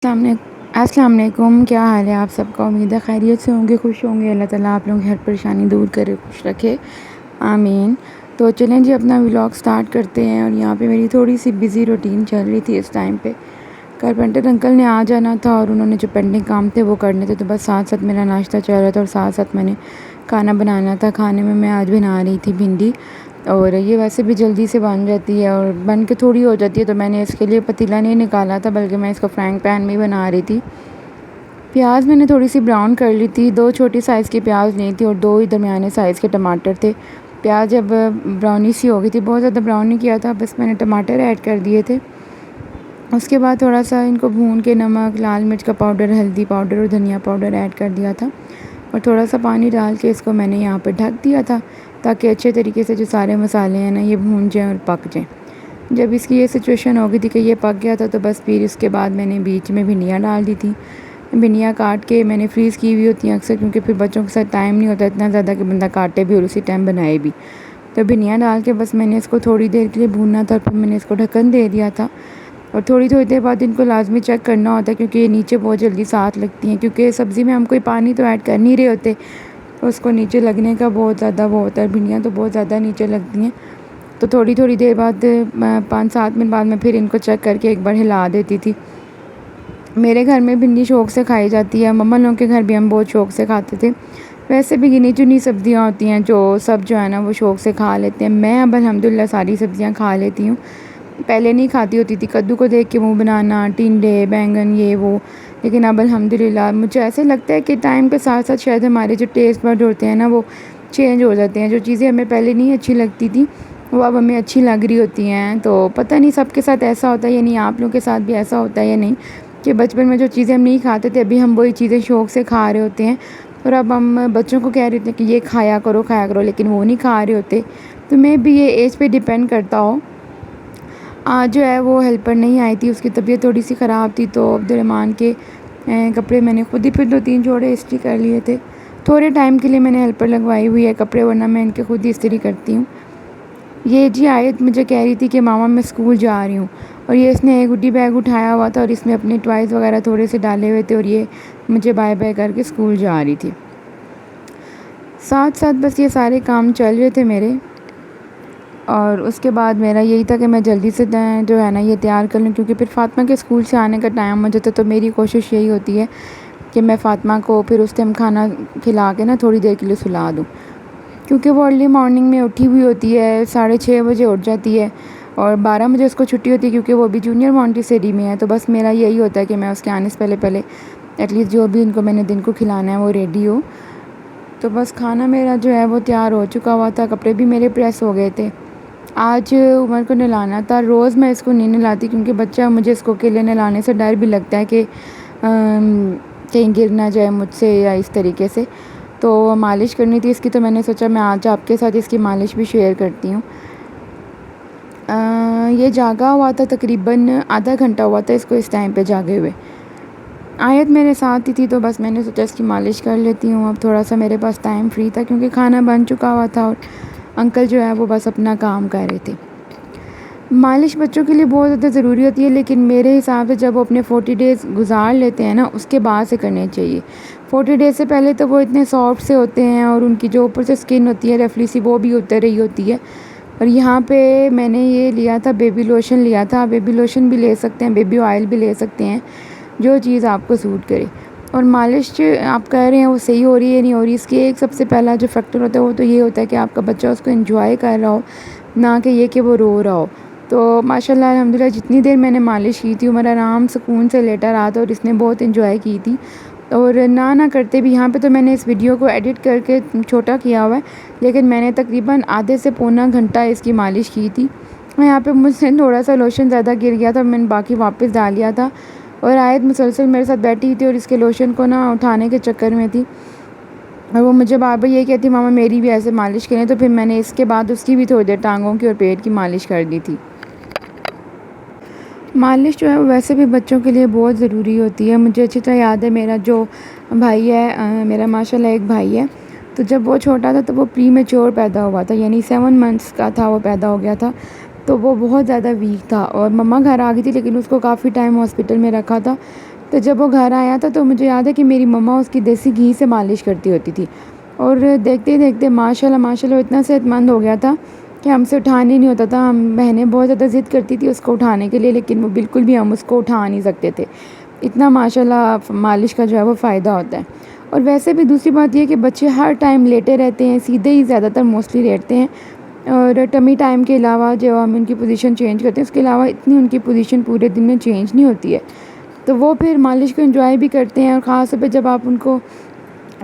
السلام علیکم، کیا حال ہے آپ سب کا؟ امید ہے خیریت سے ہوں گے، خوش ہوں گے۔ اللہ تعالیٰ آپ لوگوں کی ہر پریشانی دور کرے، خوش رکھے، آمین۔ تو چلیں جی اپنا ولاگ سٹارٹ کرتے ہیں۔ اور یہاں پہ میری تھوڑی سی بزی روٹین چل رہی تھی اس ٹائم پہ۔ کارپینٹر انکل نے آ جانا تھا اور انہوں نے جو پینڈنگ کام تھے وہ کرنے تھے، تو بس ساتھ ساتھ میرا ناشتہ چل رہا تھا اور ساتھ ساتھ میں نے کھانا بنانا تھا۔ کھانے میں آج بنا رہی تھی بھنڈی، اور یہ ویسے بھی جلدی سے بن جاتی ہے اور بن کے تھوڑی ہو جاتی ہے، تو میں نے اس کے لیے پتیلا نہیں نکالا تھا، بلکہ میں اس کو فرائنگ پین میں بنا رہی تھی۔ پیاز میں نے تھوڑی سی براؤن کر لی تھی، 2 چھوٹی سائز کی پیاز لی تھی اور 2 ہی درمیانے سائز کے ٹماٹر تھے۔ پیاز جب براؤنی سی ہو گئی تھی، بہت زیادہ براؤن نہیں کیا تھا، بس میں نے ٹماٹر ایڈ کر دیے تھے۔ اس کے بعد تھوڑا سا ان کو بھون کے نمک، لال مرچ کا پاؤڈر، ہلدی پاؤڈر اور دھنیا پاؤڈر ایڈ کر دیا تھا، اور تھوڑا سا پانی ڈال کے اس کو میں نے یہاں پہ ڈھک دیا تھا، تاکہ اچھے طریقے سے جو سارے مسالے ہیں نا یہ بھون جائیں اور پک جائیں۔ جب اس کی یہ سچویشن ہو گئی تھی کہ یہ پک گیا تھا، تو بس پھر اس کے بعد میں نے بیچ میں بھنڈیاں ڈال دی تھی۔ بھنڈیاں کاٹ کے میں نے فریز کی ہوئی ہوتی ہیں اکثر، کیونکہ پھر بچوں کے ساتھ ٹائم نہیں ہوتا اتنا زیادہ کہ بندہ کاٹے بھی اور اسی ٹائم بنائے بھی۔ تو بھنڈیاں ڈال کے بس میں نے اس کو تھوڑی دیر کے لیے بھوننا تھا، پھر میں نے اس کو ڈھکن دے دیا تھا، اور تھوڑی دیر بعد ان کو لازمی چیک کرنا ہوتا ہے، کیونکہ یہ نیچے بہت جلدی ساتھ لگتی ہیں، کیونکہ سبزی میں ہم کوئی پانی تو ایڈ کر نہیں رہے ہوتے، تو اس کو نیچے لگنے کا بہت زیادہ وہ ہوتا ہے، بھنڈیاں تو بہت زیادہ نیچے لگتی ہیں۔ تو تھوڑی دیر بعد 5-7 منٹ بعد میں پھر ان کو چیک کر کے ایک بار ہلا دیتی تھی۔ میرے گھر میں بھنڈی شوق سے کھائی جاتی ہے، مما لوگوں کے گھر بھی ہم بہت شوق سے کھاتے تھے۔ ویسے بھی گنی چنی سبزیاں ہوتی ہیں جو سب جو ہے نا وہ شوق سے کھا لیتے ہیں۔ میں اب الحمدللہ ساری سبزیاں کھا لیتی ہوں۔ پہلے نہیں کھاتی ہوتی تھی، کدو کو دیکھ کے منہ بنانا، ٹنڈے، بینگن، یہ وہ، لیکن اب الحمدللہ مجھے ایسے لگتا ہے کہ ٹائم کے ساتھ ساتھ شاید ہمارے جو ٹیسٹ بڈ ہوتے ہیں نا وہ چینج ہو جاتے ہیں۔ جو چیزیں ہمیں پہلے نہیں اچھی لگتی تھی وہ اب ہمیں اچھی لگ رہی ہوتی ہیں۔ تو پتہ نہیں سب کے ساتھ ایسا ہوتا ہے یا نہیں، آپ لوگوں کے ساتھ بھی ایسا ہوتا ہے یا نہیں، کہ بچپن میں جو چیزیں ہم نہیں کھاتے تھے ابھی ہم وہی چیزیں شوق سے کھا رہے ہوتے ہیں، اور اب ہم بچوں کو کہہ رہے ہوتے ہیں کہ یہ کھایا کرو، لیکن وہ نہیں کھا رہے ہوتے۔ تو میں بھی یہ ایج پہ ڈیپینڈ کرتا ہوں۔ آج جو ہے وہ ہیلپر نہیں آئی تھی، اس کی طبیعت تھوڑی سی خراب تھی، تو عبدالرحمن کے کپڑے میں نے خود ہی پھر 2-3 جوڑے استری کر لیے تھے۔ تھوڑے ٹائم کے لیے میں نے ہیلپر لگوائی ہوئی ہے کپڑے، ورنہ میں ان کے خود ہی استری کرتی ہوں۔ یہ جی آیت مجھے کہہ رہی تھی کہ ماما میں اسکول جا رہی ہوں، اور یہ اس نے ایک گڈی بیگ اٹھایا ہوا تھا اور اس میں اپنے ٹوائز وغیرہ تھوڑے سے ڈالے ہوئے تھے، اور یہ مجھے بائے بائے کر کے اسکول جا رہی تھی۔ ساتھ ساتھ بس یہ سارے کام چل رہے تھے میرے، اور اس کے بعد میرا یہی تھا کہ میں جلدی سے جو ہے نا یہ تیار کر لوں، کیونکہ پھر فاطمہ کے اسکول سے آنے کا ٹائم ہو جاتا ہے۔ تو میری کوشش یہی ہوتی ہے کہ میں فاطمہ کو پھر اس ٹائم کھانا کھلا کے نا تھوڑی دیر کے لیے سلا دوں، کیونکہ وہ ارلی مارننگ میں اٹھی ہوئی ہوتی ہے، 6:30 بجے اٹھ جاتی ہے، اور 12 بجے اس کو چھٹی ہوتی ہے، کیونکہ وہ بھی جونیئر مونٹیسری میں ہے۔ تو بس میرا یہی ہوتا ہے کہ میں اس کے آنے سے پہلے ایٹ لیسٹ جو بھی ان کو میں نے دن کو کھلانا ہے وہ ریڈی ہو۔ تو بس کھانا میرا جو ہے وہ تیار ہو چکا ہوا تھا، کپڑے بھی میرے پریس ہو گئے تھے۔ آج عمر کو نہلانا تھا، روز میں اس کو نہیں نہلاتی کیونکہ بچہ مجھے اس کو اکیلے نہلانے سے ڈر بھی لگتا ہے کہ کہیں گر نہ جائے مجھ سے یا اس طریقے سے۔ تو مالش کرنی تھی اس کی، تو میں نے سوچا میں آج آپ کے ساتھ اس کی مالش بھی شیئر کرتی ہوں۔ یہ جاگا ہوا تھا، تقریباً آدھا گھنٹہ ہوا تھا اس کو اس ٹائم پہ جاگے ہوئے۔ آیت میرے ساتھ ہی تھی، تو بس میں نے سوچا اس کی مالش کر لیتی ہوں۔ اب تھوڑا سا میرے پاس ٹائم فری تھا کیونکہ کھانا بن چکا ہوا تھا، اور انکل جو ہے وہ بس اپنا کام کر رہے تھے۔ مالش بچوں کے لیے بہت زیادہ ضروری ہوتی ہے، لیکن میرے حساب سے جب وہ اپنے 40 ڈیز گزار لیتے ہیں نا اس کے بعد سے کرنے چاہیے۔ 40 ڈیز سے پہلے تو وہ اتنے سافٹ سے ہوتے ہیں، اور ان کی جو اوپر سے اسکن ہوتی ہے رفلی سی وہ بھی اتر رہی ہوتی ہے۔ اور یہاں پہ میں نے یہ لیا تھا، بیبی لوشن لیا تھا، بیبی لوشن بھی لے سکتے ہیں، بیبی آئل بھی لے سکتے ہیں، جو چیز آپ کو سوٹ کرے۔ اور مالش آپ کہہ رہے ہیں وہ صحیح ہو رہی ہے نہیں ہو رہی، اس کے ایک سب سے پہلا جو فیکٹر ہوتا ہے وہ تو یہ ہوتا ہے کہ آپ کا بچہ اس کو انجوائے کر رہا ہو، نہ کہ یہ کہ وہ رو رہا ہو۔ تو ماشاءاللہ الحمدللہ جتنی دیر میں نے مالش کی تھی عمر آرام سکون سے لیٹا رہا تھا، اور اس نے بہت انجوائے کی تھی۔ اور نہ کرتے بھی، یہاں پہ تو میں نے اس ویڈیو کو ایڈٹ کر کے چھوٹا کیا ہوا ہے، لیکن میں نے تقریباً آدھے سے پونا گھنٹہ اس کی مالش کی تھی۔ یہاں پہ مجھ سے تھوڑا سا لوشن زیادہ گر گیا تھا، میں نے باقی واپس ڈال لیا تھا، اور آیت مسلسل میرے ساتھ بیٹھی ہوئی تھی اور اس کے لوشن کو نا اٹھانے کے چکر میں تھی، اور وہ مجھے بار بار یہ کہتی ماما میری بھی ایسے مالش کریں۔ تو پھر میں نے اس کے بعد اس کی بھی تھوڑی دیر ٹانگوں کی اور پیٹ کی مالش کر دی تھی۔ مالش جو ہے ویسے بھی بچوں کے لیے بہت ضروری ہوتی ہے۔ مجھے اچھی طرح یاد ہے، میرا جو بھائی ہے، میرا ماشاءاللہ ایک بھائی ہے، تو جب وہ چھوٹا تھا تو وہ پری میچور پیدا ہوا تھا، یعنی 7 منتھس کا تھا وہ پیدا ہو گیا تھا، تو وہ بہت زیادہ ویک تھا، اور مما گھر آ گئی تھی لیکن اس کو کافی ٹائم ہاسپٹل میں رکھا تھا، تو جب وہ گھر آیا تھا تو مجھے یاد ہے کہ میری مما اس کی دیسی گھی سے مالش کرتی ہوتی تھی، اور دیکھتے دیکھتے ماشاء اللہ وہ اتنا صحت مند ہو گیا تھا کہ ہم سے اٹھانے نہیں ہوتا تھا. ہم بہنیں بہت زیادہ ضد کرتی تھی اس کو اٹھانے کے لیے، لیکن وہ بالکل بھی ہم اس کو اٹھا نہیں سکتے تھے. اتنا ماشاء اللہ مالش کا جو ہے وہ فائدہ ہوتا ہے. اور ویسے بھی دوسری بات یہ کہ بچے ہر ٹائم لیٹے رہتے ہیں، سیدھے ہی زیادہ تر موسٹلی لیٹتے ہیں، اور ٹمی ٹائم کے علاوہ جو ہم ان کی پوزیشن چینج کرتے ہیں اس کے علاوہ اتنی ان کی پوزیشن پورے دن میں چینج نہیں ہوتی ہے. تو وہ پھر مالش کو انجوائے بھی کرتے ہیں، اور خاص طور پہ جب آپ ان کو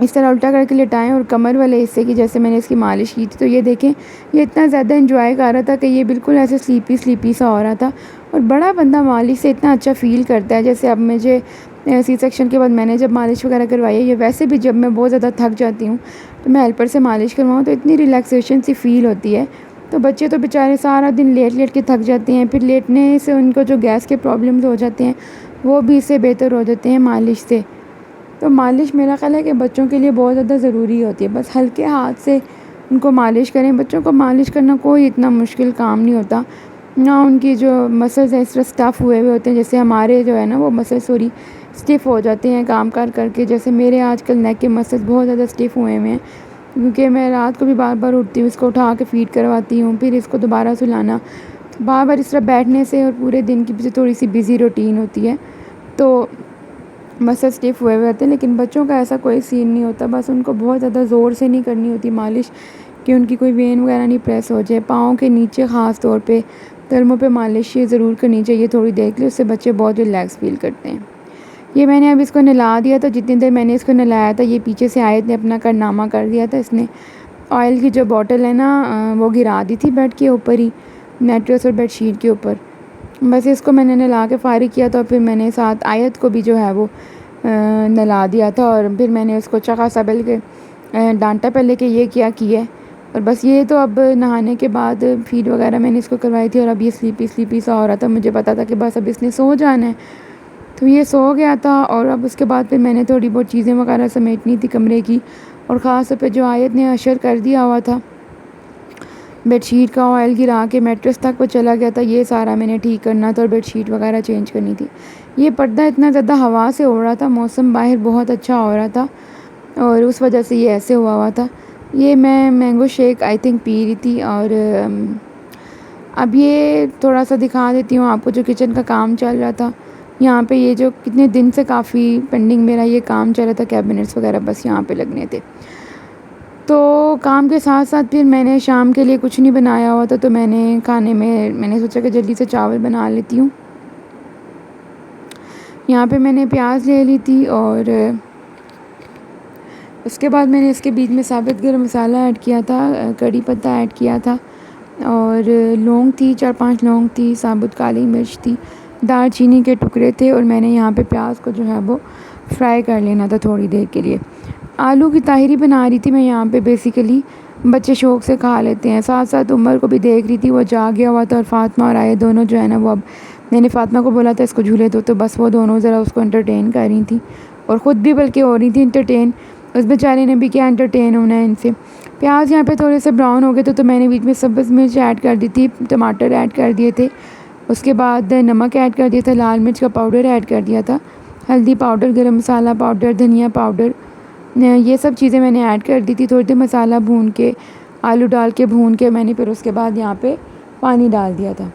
اس طرح الٹا کر کے لٹائیں اور کمر والے حصے کی جیسے میں نے اس کی مالش کی تھی، تو یہ دیکھیں یہ اتنا زیادہ انجوائے کر رہا تھا کہ یہ بالکل ایسے سلیپی سا ہو رہا تھا. اور بڑا بندہ مالش سے اتنا اچھا فیل کرتا ہے. جیسے اب مجھے سی سیکشن کے بعد میں نے جب مالش وغیرہ کروائی ہے، یا ویسے بھی جب میں بہت زیادہ تھک جاتی ہوں تو میں ہیلپر سے مالش کرواؤں تو اتنی ریلیکسیشن سی فیل ہوتی ہے. تو بچے تو بیچارے سارا دن لیٹ لیٹ کے تھک جاتے ہیں، پھر لیٹنے سے ان کو جو گیس کے پرابلمز ہو جاتے ہیں وہ بھی اس سے بہتر ہو جاتے ہیں مالش سے. تو مالش میرا خیال ہے کہ بچوں کے لیے بہت زیادہ ضروری ہوتی ہے. بس ہلکے ہاتھ سے ان کو مالش کریں. بچوں کو مالش کرنا کوئی اتنا مشکل کام نہیں ہوتا، نہ ان کی جو مسلز ہیں اس طرح اسٹف ہوئے ہوتے ہیں. جیسے ہمارے جو ہے نا وہ مسلز تھوڑی اسٹف ہو جاتے ہیں کام کر کے. جیسے میرے آج کل نیک کے مسلز بہت زیادہ اسٹف ہوئے ہوئے ہیں، کیونکہ میں رات کو بھی بار بار اٹھتی ہوں، اس کو اٹھا کے فیڈ کرواتی ہوں، پھر اس کو دوبارہ سلانا، بار بار اس طرح بیٹھنے سے اور پورے دن کی بھی تھوڑی سی بزی روٹین ہوتی ہے تو مسل اسٹف ہوئے ہوتے ہیں. لیکن بچوں کا ایسا کوئی سین نہیں ہوتا. بس ان کو بہت زیادہ زور سے نہیں کرنی ہوتی مالش کہ ان کی کوئی وین وغیرہ نہیں پریس ہو جائے. پاؤں کے نیچے خاص طور پہ تلموں پہ مالش یہ ضرور کرنی چاہیے تھوڑی دیر کے لیے، اس سے بچے بہت ریلیکس فیل کرتے ہیں. یہ میں نے اب اس کو نلا دیا تھا. جتنی دیر میں نے اس کو نلایا تھا یہ پیچھے سے آیت نے اپنا کارنامہ کر دیا تھا. اس نے آئل کی جو بوٹل ہے نا وہ گرا دی تھی بیڈ کے اوپر ہی، میٹریس اور بیڈ شیٹ کے اوپر. بس اس کو میں نے نلا کے فارغ کیا تھا، اور پھر میں نے ساتھ آیت کو بھی جو ہے وہ نلا دیا تھا. اور پھر میں نے اس کو چکا سبل کے ڈانٹا پہلے کہ یہ کیا ہے. اور بس یہ تو اب نہانے کے بعد فیڈ وغیرہ میں نے اس کو کروائی تھی، اور اب یہ سلیپی سا ہو رہا تھا. مجھے پتا تھا کہ بس اب اس نے سو جانا ہے، تو یہ سو گیا تھا. اور اب اس کے بعد پھر میں نے تھوڑی بہت چیزیں وغیرہ سمیٹنی تھی کمرے کی، اور خاص طور پہ جو آیت نے اشر کر دیا ہوا تھا بیڈ شیٹ کا آئل گرا کے میٹرس تک وہ چلا گیا تھا، یہ سارا میں نے ٹھیک کرنا تھا، اور بیڈ شیٹ وغیرہ چینج کرنی تھی. یہ پردہ اتنا زیادہ ہوا سے اڑ رہا تھا، موسم باہر بہت اچھا ہو رہا تھا، اور اس وجہ سے یہ ایسے ہوا تھا. یہ میں mango shake I think P رہی تھی. اور اب یہ تھوڑا سا دکھا دیتی ہوں آپ کو جو کچن کا کام چل رہا تھا. یہاں پہ یہ جو کتنے دن سے کافی پینڈنگ میرا یہ کام چل رہا تھا، کیبنٹس وغیرہ بس یہاں پہ لگنے تھے. تو کام کے ساتھ ساتھ پھر میں نے شام کے لیے کچھ نہیں بنایا ہوا تھا، تو میں نے کھانے میں نے سوچا کہ جلدی سے چاول بنا لیتی ہوں. یہاں پہ میں نے پیاز لے لی تھی، اور اس کے بعد میں نے اس کے بیچ میں ثابت گرم مسالہ ایڈ کیا تھا، کڑی پتہ ایڈ کیا تھا، اور لونگ تھی 4-5 لونگ تھی، ثابت کالی مرچ تھی، دار چینی کے ٹکڑے تھے. اور میں نے یہاں پہ پیاز کو جو ہے وہ فرائی کر لینا تھا تھوڑی دیر کے لیے. آلو کی طاہری بنا رہی تھی میں یہاں پہ. بیسیکلی بچے شوق سے کھا لیتے ہیں. ساتھ ساتھ عمر کو بھی دیکھ رہی تھی، وہ جا گیا ہوا تھا، اور فاطمہ اور آئے دونوں جو ہے نا وہ اب میں نے فاطمہ کو بولا تھا اس کو جھولے دو، تو بس وہ دونوں ذرا اس کو انٹرٹین کر رہی تھیں، اور خود بھی بلکہ ہو رہی تھی انٹرٹین. اس بیچارے نے بھی کیا انٹرٹین ہونا ہے ان سے. پیاز یہاں پہ تھوڑے سے براؤن ہو گئے تھے، تو میں نے بیچ میں سبز مرچ ایڈ کر دی تھی، ٹماٹر ایڈ کر دیے تھے. اس کے بعد نمک ایڈ کر دیا تھا، لال مرچ کا پاؤڈر ایڈ کر دیا تھا، ہلدی پاؤڈر، گرم مسالہ پاؤڈر، دھنیا پاؤڈر، یہ سب چیزیں میں نے ایڈ کر دی تھی. تھوڑی دیر مسالہ بھون کے آلو ڈال کے بھون کے میں نے پھر اس کے بعد یہاں پہ پانی ڈال دیا تھا.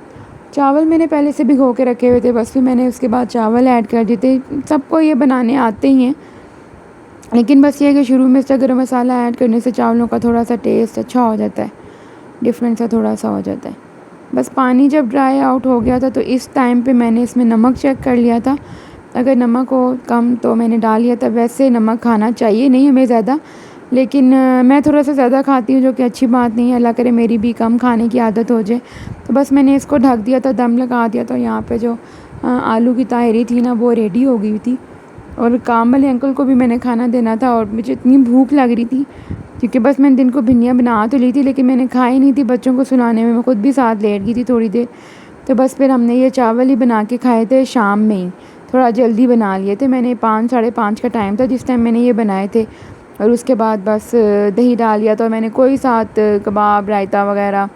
چاول میں نے پہلے سے بھگو کے رکھے ہوئے تھے، بس پھر میں نے اس کے بعد چاول ایڈ کر دیے تھے. سب کو یہ بنانے آتے ہی ہیں، لیکن بس یہ ہے کہ شروع میں اس کا گرم مسالہ ایڈ کرنے سے چاولوں کا تھوڑا سا ٹیسٹ اچھا ہو جاتا ہے، ڈفرینٹ سا تھوڑا سا ہو جاتا ہے. بس پانی جب ڈرائی آؤٹ ہو گیا تھا تو اس ٹائم پہ میں نے اس میں نمک چیک کر لیا تھا. اگر نمک ہو کم تو میں نے ڈال لیا تھا. ویسے نمک کھانا چاہیے نہیں ہمیں زیادہ، لیکن میں تھوڑا سا زیادہ کھاتی ہوں جو کہ اچھی بات نہیں ہے. اللہ کرے میری بھی کم کھانے کی عادت ہو جائے. تو بس میں نے اس کو ڈھک دیا تھا، دم لگا دیا تھا. یہاں پہ جو آلو کی طاہری تھی نا وہ ریڈی ہو گئی تھی، اور کام والے انکل کو بھی میں نے کھانا دینا تھا. اور مجھے اتنی بھوک لگ رہی تھی کیونکہ بس میں نے دن کو بھنیاں بنا تو لی تھی، لیکن میں نے کھائی نہیں تھی. بچوں کو سلانے میں خود بھی ساتھ لیٹ گئی تھی تھوڑی دیر. تو بس پھر ہم نے یہ چاول ہی بنا کے کھائے تھے شام میں ہی، تھوڑا جلدی بنا لیے تھے. میں نے 5-5:30 کا ٹائم تھا جس ٹائم میں نے یہ بنائے تھے. اور اس کے بعد بس دہی ڈال دیا تھا. اور میں نے کوئی ساتھ کباب، رائتہ وغیرہ،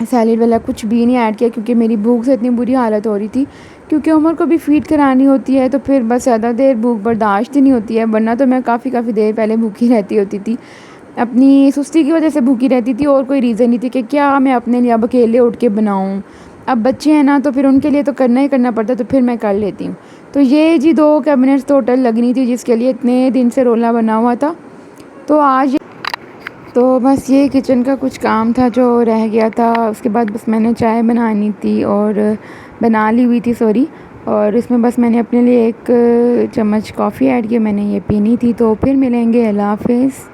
سیلیڈ والا کچھ بھی نہیں ایڈ کیا، کیونکہ میری بھوک سے اتنی بری حالت ہو رہی تھی کیونکہ عمر کو بھی فیڈ کرانی ہوتی ہے، تو پھر بس زیادہ دیر بھوک برداشت ہی نہیں ہوتی ہے، ورنہ تو میں کافی دیر پہلے بھوکی رہتی ہوتی تھی، اپنی سستی کی وجہ سے بھوکی رہتی تھی، اور کوئی ریزن نہیں تھی کہ کیا میں اپنے لیے اب اکیلے اٹھ کے بناؤں۔ اب بچے ہیں نا تو پھر ان کے لیے تو کرنا ہی کرنا پڑتا ہے، تو پھر میں کر لیتی ہوں۔ تو یہ جی 2 کیبنٹس ٹوٹل لگنی تھی جس کے لیے اتنے دن سے رولا بنا ہوا تھا، تو آج تو بس یہ کچن کا کچھ کام تھا جو رہ گیا تھا۔ اس کے بعد بس میں نے چائے بنانی تھی اور بنا لی ہوئی تھی سوری، اور اس میں بس میں نے اپنے لیے 1 چمچ کافی ایڈ کی، میں نے یہ پینی تھی۔ تو پھر ملیں گے، اللہ حافظ۔